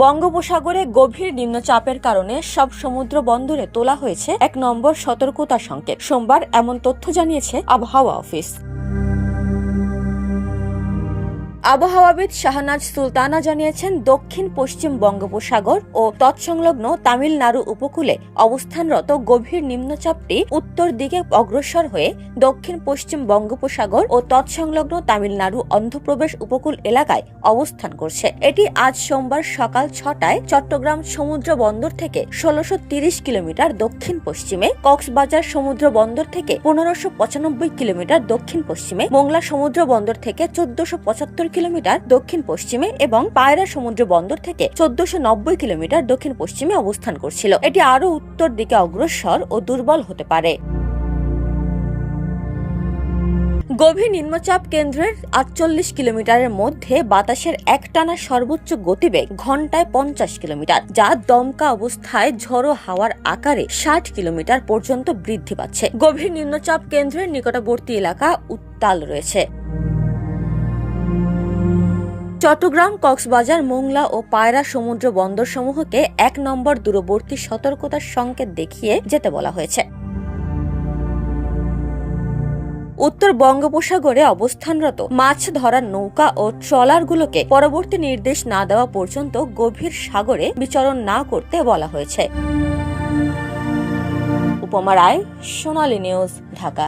বঙ্গোপসাগরে গভীর নিম্নচাপের কারণে সব সমুদ্র বন্দরে তোলা হয়েছে ১ নম্বর সতর্কতা সংকেত। সোমবার এমন তথ্য জানিয়েছে আবহাওয়া অফিস। আবহাওয়াবিদ শাহনাজ সুলতানা জানিয়েছেন, দক্ষিণ পশ্চিম বঙ্গোপসাগর ও তৎসংলগ্ন তামিলনাড়ু উপকূলে অবস্থানরত গভীর নিম্নচাপটি উত্তর দিকে অগ্রসর হয়ে দক্ষিণ পশ্চিম বঙ্গোপসাগর ও তৎসংলগ্ন তামিলনাড়ু অন্ধ্রপ্রদেশ উপকূল এলাকায় অবস্থান করছে। এটি আজ সোমবার সকাল ৬টায় চট্টগ্রাম সমুদ্র বন্দর থেকে ১৬৩০ কিলোমিটার দক্ষিণ পশ্চিমে, কক্সবাজার সমুদ্র বন্দর থেকে ১৫৯৫ কিলোমিটার দক্ষিণ পশ্চিমে, মোংলা সমুদ্র বন্দর থেকে ১৪৭৫ কিলোমিটার দক্ষিণ পশ্চিমে এবং পায়রা সমুদ্র বন্দর থেকে ১৪৯০ কিলোমিটার দক্ষিণ পশ্চিমে অবস্থান করছিল। এটি আরও উত্তর দিকে অগ্রসর ও দুর্বল হতে পারে। গভীর নিম্নচাপ কেন্দ্রের ৪৮ কিলোমিটারের মধ্যে বাতাসের একটানা সর্বোচ্চ গতিবেগ ঘন্টায় ৫০ কিলোমিটার, যা দমকা অবস্থায় ঝোড়ো হাওয়ার আকারে ৬০ কিলোমিটার পর্যন্ত বৃদ্ধি পাচ্ছে। গভীর নিম্নচাপ কেন্দ্রের নিকটবর্তী এলাকা উত্তাল রয়েছে। চট্টগ্রাম, কক্সবাজার, মোংলা ও পায়রা সমুদ্র বন্দরসমূহকে ১ নম্বর দূরবর্তী সতর্কতার সংকেত দেখিয়ে যেতে বলা হয়েছে। উত্তর বঙ্গোপসাগরে অবস্থানরত মাছ ধরার নৌকা ও ট্রলারগুলোকে পরবর্তী নির্দেশ না দেওয়া পর্যন্ত গভীর সাগরে বিচরণ না করতে বলা হয়েছে। উপমা রায়, সোনালী নিউজ, ঢাকা।